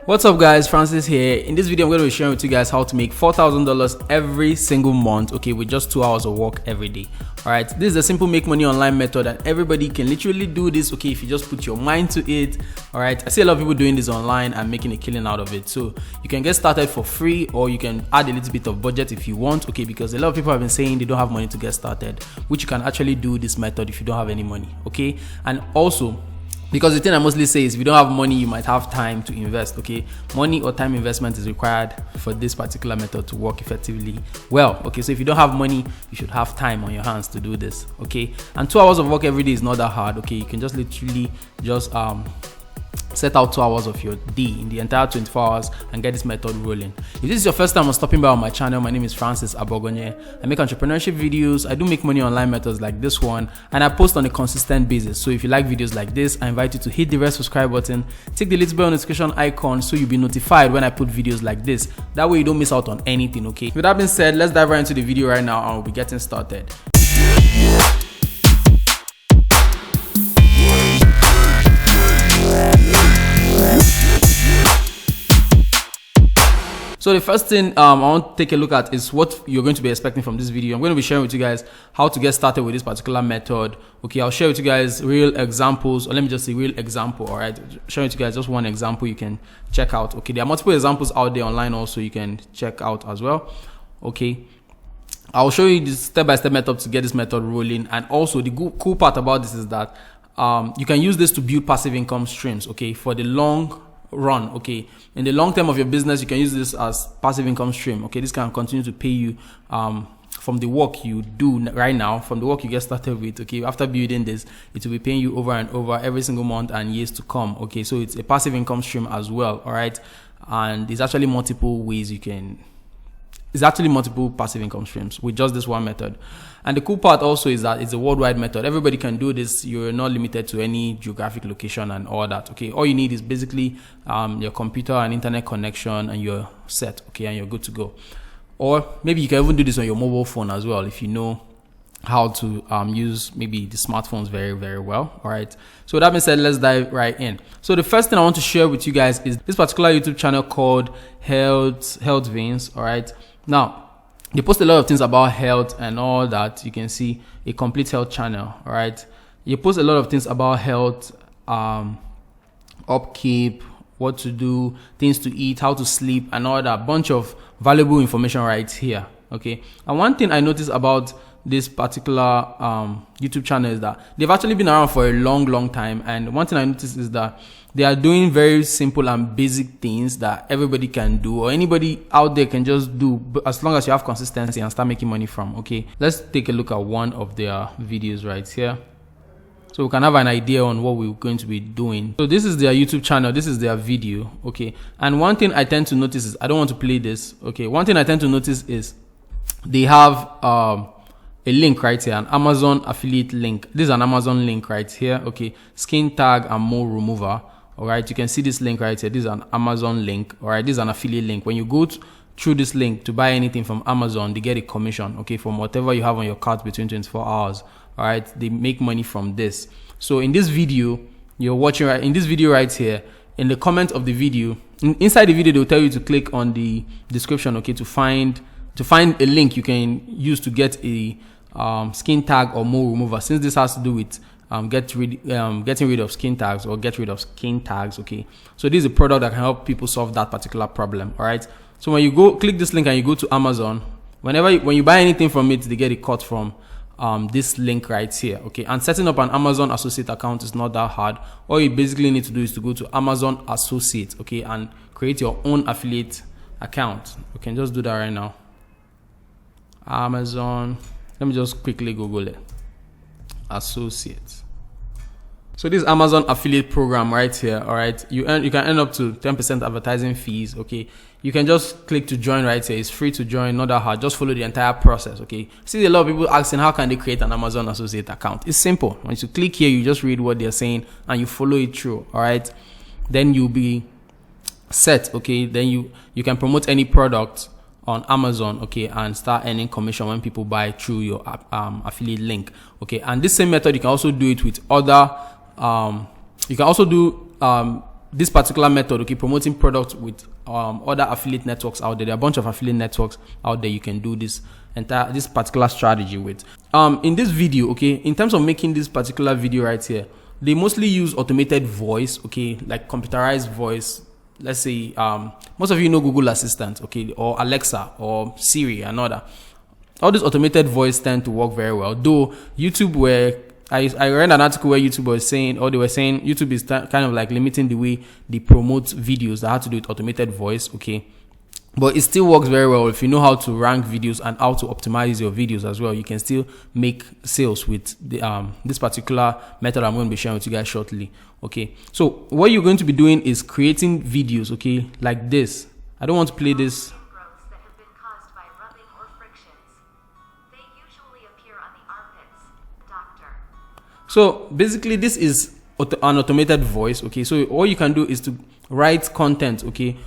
What's up guys, Francis here. In this video I'm going to be sharing with you guys how to make $4,000 every single month, okay, with just 2 hours of work every day. Alright, this is a simple make money online method and everybody can literally do this, okay, if you just put your mind to it. Alright, I see a lot of people doing this online and making a killing out of it. So you can get started for free or you can add a little bit of budget if you want, okay, because a lot of people have been saying they don't have money to get started, which you can actually do this method if you don't have any money, okay. And also, because the thing I mostly say is if you don't have money, you might have time to invest, okay. Money or time investment is required for this particular method to work effectively well, okay. So if you don't have money, you should have time on your hands to do this, okay. And 2 hours of work every day is not that hard, okay. You can just literally just set out 2 hours of your day in the entire 24 hours and get this method rolling. If this is your first time on stopping by on my channel, my name is Francis Abogonye. I make entrepreneurship videos, I do make money online methods like this one, and I post on a consistent basis. So if you like videos like this, I invite you to hit the red subscribe button, tick the little bell notification icon so you'll be notified when I put videos like this. That way you don't miss out on anything, okay? With that being said, let's dive right into the video right now and we'll be getting started. So the first thing I want to take a look at is what you're going to be expecting from this video. I'm going to be sharing with you guys how to get started with this particular method. Okay, I'll share with you guys real examples, or let me just say real example. All right, sharing with you guys just one example you can check out. Okay, there are multiple examples out there online also you can check out as well. Okay, I'll show you this step-by-step method to get this method rolling. And also the cool part about this is that you can use this to build passive income streams, okay, for the long run. Okay, in the long term of your business, you can use this as passive income stream. Okay, this can continue to pay you from the work you do right now, from the work you get started with. Okay, after building this, it will be paying you over and over every single month and years to come. Okay, so it's a passive income stream as well. All right, and there's actually multiple ways you can. It's actually multiple passive income streams with just this one method. And the cool part also is that it's a worldwide method. Everybody can do this. You're not limited to any geographic location and all that. Okay, all you need is basically your computer and internet connection and you're set. Okay, and you're good to go. Or maybe you can even do this on your mobile phone as well if you know how to use maybe the smartphones very, very well. All right, so that being said, let's dive right in. So the first thing I want to share with you guys is this particular YouTube channel called Health Veins. All right, now they post a lot of things about health and all that. You can see a complete health channel. All right, you post a lot of things about health, upkeep, what to do, things to eat, how to sleep, and all that bunch of valuable information right here. Okay, and one thing I noticed about this particular YouTube channel is that they've actually been around for a long time, and one thing I noticed is that they are doing very simple and basic things that everybody can do, or anybody out there can just do, but as long as you have consistency and start making money from. Okay, let's take a look at one of their videos right here so we can have an idea on what we're going to be doing. So this is their YouTube channel, this is their video. Okay, and one thing I tend to notice is, I don't want to play this. Okay, one thing I tend to notice is they have a link right here, an Amazon affiliate link. This is an Amazon link right here. Okay, skin tag and mole remover. All right, you can see this link right here. This is an Amazon link. All right, this is an affiliate link. When you go through this link to buy anything from Amazon, they get a commission, okay, from whatever you have on your cart between 24 hours. All right, they make money from this. So in this video you're watching, right, in this video right here, in the comment of the video, inside the video they'll tell you to click on the description, okay, to find a link you can use to get a skin tag or mole remover. Since this has to do with getting rid of skin tags or get rid of skin tags, okay, so this is a product that can help people solve that particular problem. All right, so when you go click this link and you go to Amazon, when you buy anything from it, they get a cut from this link right here. Okay, and setting up an Amazon Associate account is not that hard. All you basically need to do is to go to Amazon Associate, okay, and create your own affiliate account. You can just do that right now. Amazon, let me just quickly Google it. Associates. So this Amazon affiliate program right here. All right, you can earn up to 10% advertising fees. Okay, you can just click to join right here. It's free to join, not that hard. Just follow the entire process. Okay, see a lot of people asking how can they create an Amazon associate account. It's simple. Once you click here, you just read what they're saying and you follow it through. All right, then you'll be set. Okay, then you can promote any product on Amazon, okay, and start earning commission when people buy through your affiliate link. Okay, and this same method you can also do it with other you can also do this particular method, okay, promoting products with other affiliate networks out there. There are a bunch of affiliate networks out there you can do this particular strategy with. In this video, okay, in terms of making this particular video right here, they mostly use automated voice, okay, like computerized voice. Let's say most of you know Google Assistant, okay, or Alexa or Siri and other. All these automated voice tend to work very well. Though YouTube I read an article where YouTube was saying, or they were saying YouTube is kind of like limiting the way they promote videos that have to do with automated voice, okay. But it still works very well if you know how to rank videos and how to optimize your videos as well. You can still make sales with this particular method I'm going to be sharing with you guys shortly, okay. So what you're going to be doing is creating videos, okay, like this. I don't want to play this. So basically this is an automated voice, okay. So all you can do is to write content, okay,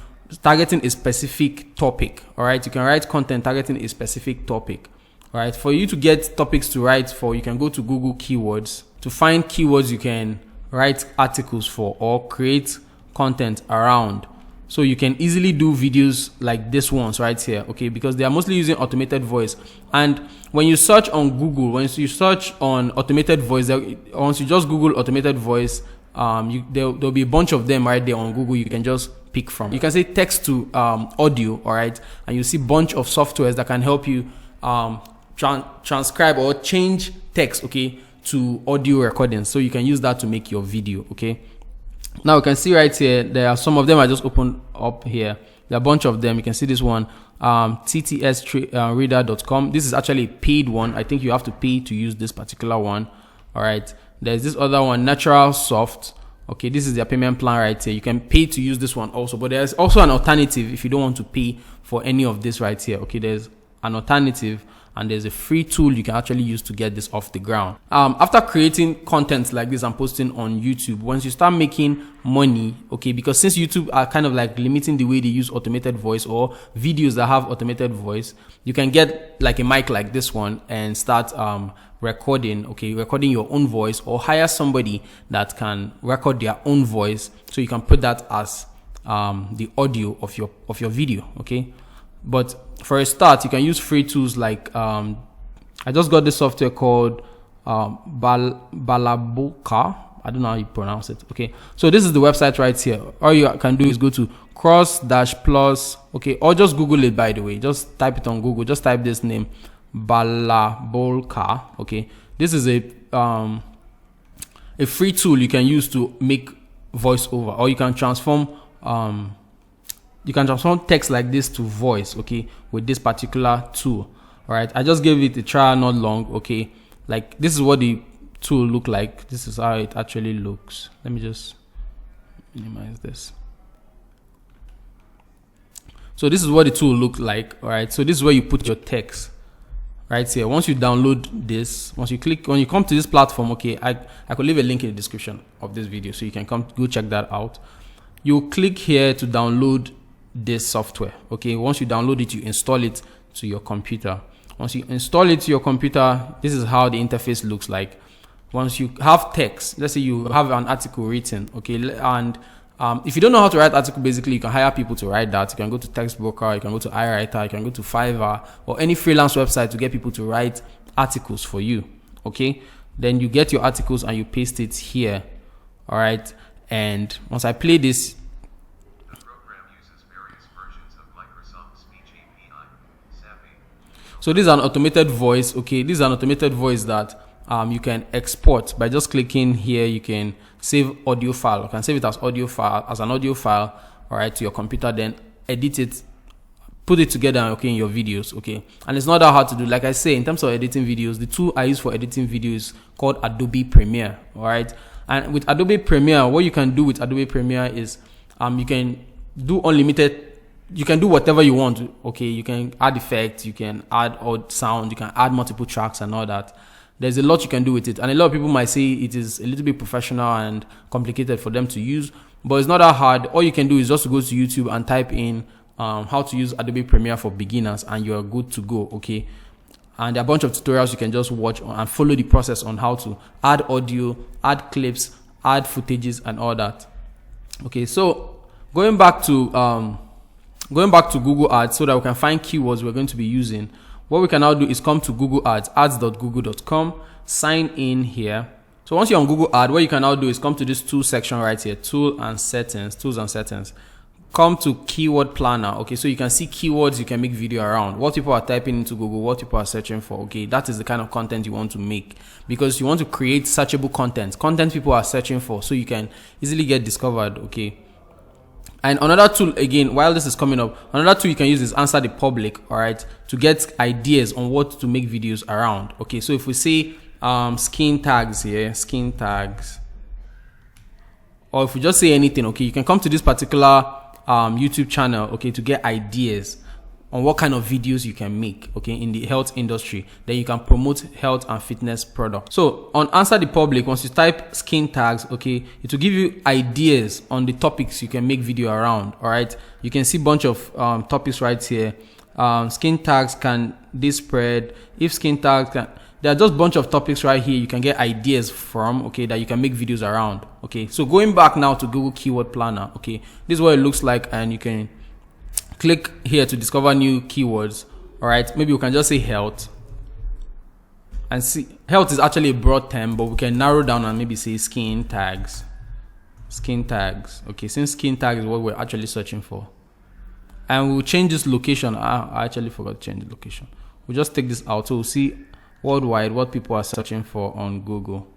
targeting a specific topic. All right, you can write content targeting a specific topic. All right, for you to get topics to write for, you can go to Google Keywords. To find keywords you can write articles for or create content around. So you can easily do videos like this ones right here, okay, because they are mostly using automated voice. And when you search on Google, once you search on automated voice, once you just Google automated voice, there'll be a bunch of them right there on Google you can just pick from. You can say text to audio, all right, and you see a bunch of softwares that can help you transcribe or change text, okay, to audio recordings. So you can use that to make your video, okay. Now you can see right here, there are some of them I just opened up here. There are a bunch of them. You can see this one, ttsreader.com. This is actually a paid one. I think you have to pay to use this particular one. All right. There's this other one, Natural Soft. Okay, this is their payment plan right here. You can pay to use this one also, but there's also an alternative if you don't want to pay for any of this right here. Okay, there's an alternative. And there's a free tool you can actually use to get this off the ground. After creating content like this and posting on YouTube, once you start making money, okay, because since YouTube are kind of like limiting the way they use automated voice or videos that have automated voice, you can get like a mic like this one and start recording your own voice, or hire somebody that can record their own voice, so you can put that as the audio of your video, okay. But for a start, you can use free tools like I just got this software called Balaboka. I don't know how you pronounce it. Okay, so this is the website right here. All you can do is go to cross-plus, okay, or just Google it, by the way. Just type it on Google. Just type this name, Balabolka. Okay, this is a free tool you can use to make voiceover, or you can transform text like this to voice, okay, with this particular tool. All right, I just gave it a try not long, okay. Like this is what the tool look like. This is how it actually looks. Let me just minimize this. So this is what the tool look like. All right, so this is where you put your text right here. Once you download this, when you come to this platform, okay, I could leave a link in the description of this video so you can go check that out. You click here to download this software, okay. Once you download it, you install it to your computer. Once you install it to your computer, this is how the interface looks like. Once you have text, let's say you have an article written, okay, and if you don't know how to write article, basically you can hire people to write that. You can go to Textbroker, you can go to iWriter, you can go to Fiverr, or any freelance website to get people to write articles for you, okay. Then you get your articles and you paste it here, all right. And once I play this, so this is an automated voice, okay. This is an automated voice that you can export by just clicking here. You can save audio file. You can save it as an audio file, all right, to your computer. Then edit it, put it together, okay, in your videos, okay. And it's not that hard to do. Like I say, in terms of editing videos, the tool I use for editing videos is called Adobe Premiere, all right. And with Adobe Premiere, what you can do with Adobe Premiere is you can do unlimited. You can do whatever you want, okay. You can add effects, you can add odd sound, you can add multiple tracks and all that. There's a lot you can do with it, and a lot of people might say it is a little bit professional and complicated for them to use, but it's not that hard. All you can do is just to go to YouTube and type in how to use Adobe Premiere for beginners, and you're good to go, okay. And there are a bunch of tutorials you can just watch and follow the process on how to add audio, add clips, add footages and all that. Okay, so going back to Google Ads so that we can find keywords we're going to be using. What we can now do is come to Google Ads, ads.google.com, sign in here. So once you're on Google Ads, what you can now do is come to this tool section right here, tools and settings. Come to keyword planner. Okay, so you can see keywords you can make video around, what people are typing into Google, what people are searching for. Okay, that is the kind of content you want to make, because you want to create searchable content people are searching for, so you can easily get discovered. Okay. And another tool, again, while this is coming up, another tool you can use is answer the public, all right, to get ideas on what to make videos around. Okay, so if we say skin tags here, skin tags, or if we just say anything, okay, you can come to this particular YouTube channel, okay, to get ideas on what kind of videos you can make, okay, in the health industry. Then you can promote health and fitness products. So on answer the public, once you type skin tags, okay, it will give you ideas on the topics you can make video around. All right, you can see a bunch of topics right here. Skin tags, can this spread? If skin tags can, there are just a bunch of topics right here you can get ideas from, okay, that you can make videos around. Okay, so going back now to Google Keyword Planner, okay, this is what it looks like, and you can click here to discover new keywords. All right, maybe we can just say health, and see, health is actually a broad term, but we can narrow down and maybe say skin tags. Okay, since skin tag is what we're actually searching for, and we'll change this location. I actually forgot to change the location. We'll just take this out, so we'll see worldwide what people are searching for on Google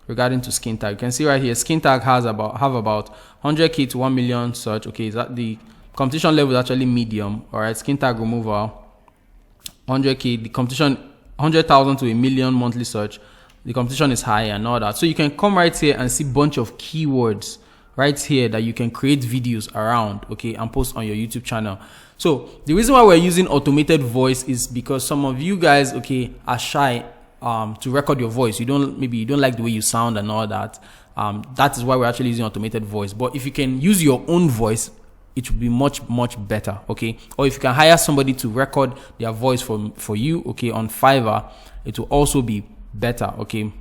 regarding to skin tag. You can see right here, skin tag have about 100k to 1 million search. Okay, is that the competition level is actually medium. All right, skin tag removal 100k, the competition 100,000 to 1 million monthly search, the competition is high and all that. So you can come right here and see bunch of keywords right here that you can create videos around, okay, and post on your YouTube channel. So the reason why we're using automated voice is because some of you guys, okay, are shy to record your voice. Maybe you don't like the way you sound and all that. That is why we're actually using automated voice. But if you can use your own voice, it will be much better, okay? Or if you can hire somebody to record their voice for you, okay, on Fiverr, it will also be better, okay,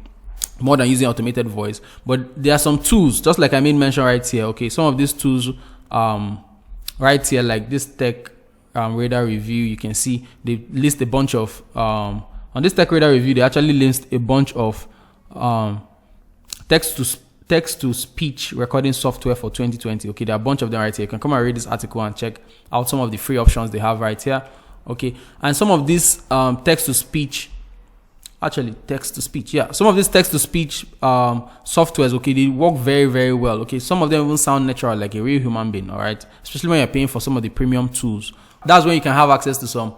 more than using automated voice. But there are some tools, just like I made mention right here, okay. Some of these tools right here, like this tech radar review, you can see they list a bunch of on this tech radar review, they actually list a bunch of text to speech recording software for 2020. Okay, there are a bunch of them right here. You can come and read this article and check out some of the free options they have right here. Okay, and some of these text to speech, some of these text to speech softwares, okay, they work very well. Okay, some of them even sound natural, like a real human being. All right, especially when you're paying for some of the premium tools. That's when you can have access to some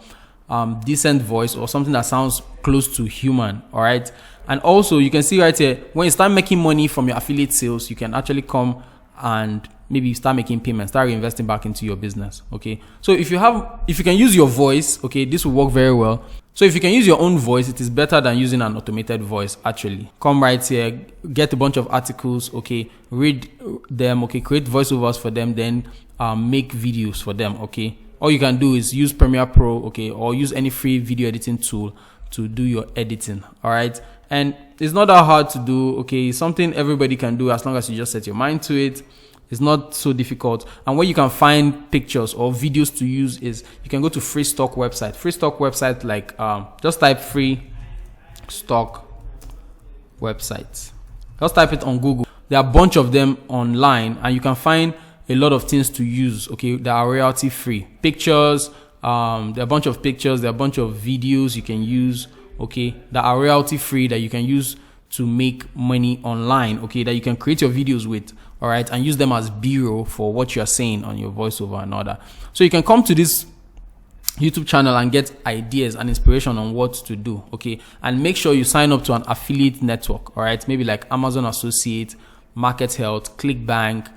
decent voice or something that sounds close to human. All right, and also you can see right here, when you start making money from your affiliate sales, you can actually come and maybe start making payments, start reinvesting back into your business. Okay, so if you can use your voice, okay, this will work very well. So if you can use your own voice, it is better than using an automated voice. Actually, come right here, get a bunch of articles, okay, read them, okay, create voiceovers for them, then make videos for them. Okay, all you can do is use Premiere Pro, okay, or use any free video editing tool to do your editing. All right, and it's not that hard to do. Okay, it's something everybody can do as long as you just set your mind to it. It's not so difficult. And where you can find pictures or videos to use is you can go to free stock website. Free stock website, like just type free stock websites. Just type it on Google. There are a bunch of them online, and you can find a lot of things to use. Okay, that are royalty free. Pictures. There are a bunch of pictures. There are a bunch of videos you can use. Okay, that are royalty free that you can use to make money online. Okay, that you can create your videos with. All right, and use them as B-roll for what you're saying on your voiceover and all that. So you can come to this YouTube channel and get ideas and inspiration on what to do. Okay, and make sure you sign up to an affiliate network. All right, maybe like Amazon Associate, Market Health, ClickBank.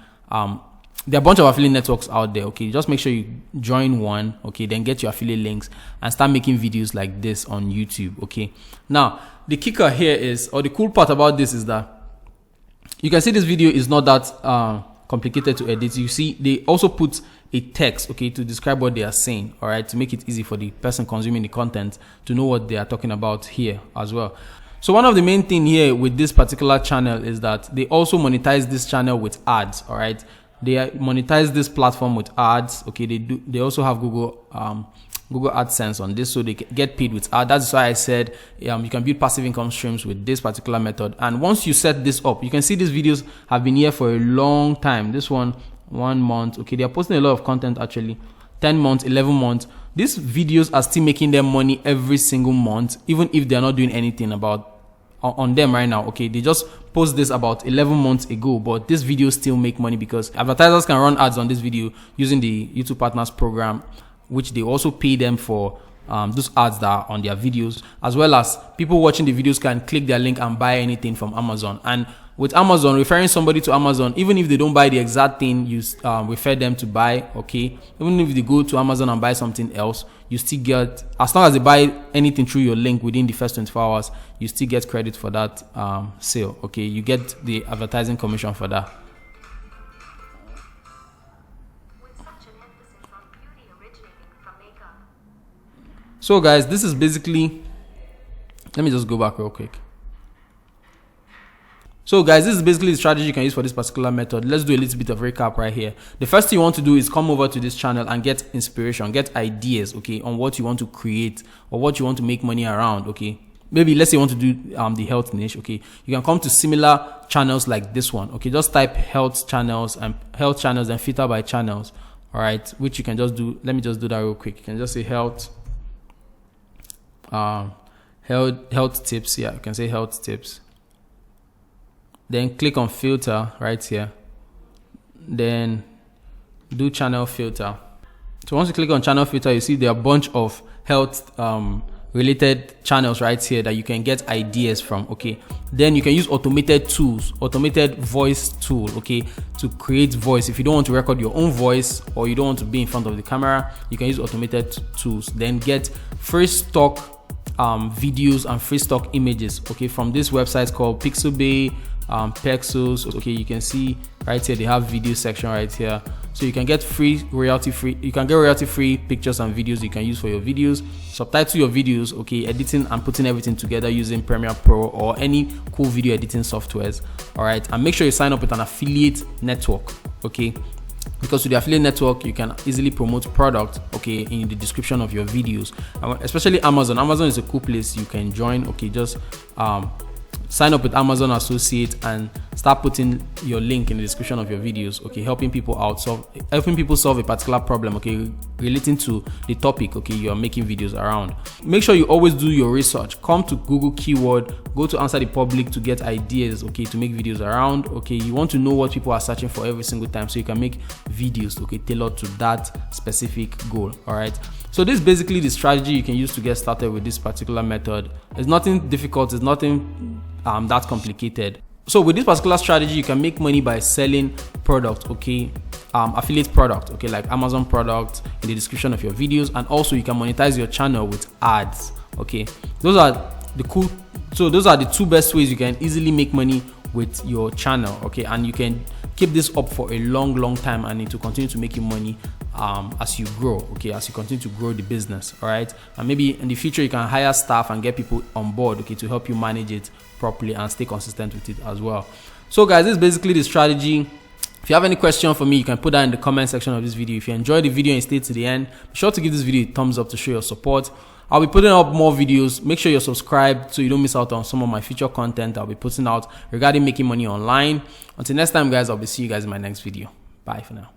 There are a bunch of affiliate networks out there. Okay, just make sure you join one. Okay, then get your affiliate links and start making videos like this on YouTube. Okay, now the kicker here is, or the cool part about this is that you can see this video is not that complicated to edit. You see, they also put a text, okay, to describe what they are saying, all right, to make it easy for the person consuming the content to know what they are talking about here as well. So one of the main thing here with this particular channel is that they also monetize this channel with ads. All right, they monetize this platform with ads. Okay, they also have Google AdSense on this, so they get paid with ads. That's why I said you can build passive income streams with this particular method. And once you set this up, you can see these videos have been here for a long time. This one 1 month. Okay, they are posting a lot of content actually. 10 months, 11 months. These videos are still making them money every single month, even if they're not doing anything on them right now. Okay, they just post this about 11 months ago, but this video still make money because advertisers can run ads on this video using the YouTube Partners program, which they also pay them for those ads that are on their videos, as well as people watching the videos can click their link and buy anything from Amazon. And with Amazon, referring somebody to Amazon, even if they don't buy the exact thing you refer them to buy, okay, even if they go to Amazon and buy something else, you still get, as long as they buy anything through your link within the first 24 hours, you still get credit for that sale. Okay, you get the advertising commission for that. So guys, this is basically, let me just go back real quick. So guys, this is basically the strategy you can use for this particular method. Let's do a little bit of recap right here. The first thing you want to do is come over to this channel and get inspiration, get ideas, okay, on what you want to create or what you want to make money around, okay. Maybe let's say you want to do the health niche, okay. You can come to similar channels like this one, okay. Just type health channels and filter by channels, all right, which you can just do. Let me just do that real quick. You can just say health tips. Yeah, you can say health tips. Then click on filter right here. Then do channel filter. So once you click on channel filter, you see there are a bunch of health related channels right here that you can get ideas from, okay. Then you can use automated voice tool, okay, to create voice. If you don't want to record your own voice or you don't want to be in front of the camera, you can use automated tools. Then get free stock videos and free stock images, okay, from this website called Pixabay, Pexels. Okay, you can see right here they have video section right here, so you can get royalty free pictures and videos you can use for your videos, subtitle your videos, okay, editing and putting everything together using Premiere Pro or any cool video editing softwares. All right, and make sure you sign up with an affiliate network, okay, because with the affiliate network you can easily promote product, okay, in the description of your videos. Especially Amazon is a cool place you can join, okay. Just sign up with Amazon Associate and start putting your link in the description of your videos, okay, helping people solve a particular problem, okay, relating to the topic, okay, you are making videos around. Make sure you always do your research. Come to Google keyword, go to Answer the Public to get ideas, okay, to make videos around, okay. You want to know what people are searching for every single time so you can make videos, okay, tailored to that specific goal. All right, so this is basically the strategy you can use to get started with this particular method. It's nothing difficult, it's nothing that complicated. So with this particular strategy, you can make money by selling product, okay, affiliate product, okay, like Amazon product in the description of your videos, and also you can monetize your channel with ads, okay. Those are the two best ways you can easily make money with your channel, okay, and you can keep this up for a long time and it will continue to make you money as you grow, okay, as you continue to grow the business. All right, and maybe in the future you can hire staff and get people on board, okay, to help you manage it properly and stay consistent with it as well. So guys, this is basically the strategy. If you have any question for me, you can put that in the comment section of this video. If you enjoyed the video and stayed to the end, be sure to give this video a thumbs up to show your support. I'll be putting up more videos. Make sure you're subscribed so you don't miss out on some of my future content I'll be putting out regarding making money online. Until next time guys, I'll be seeing you guys in my next video. Bye for now.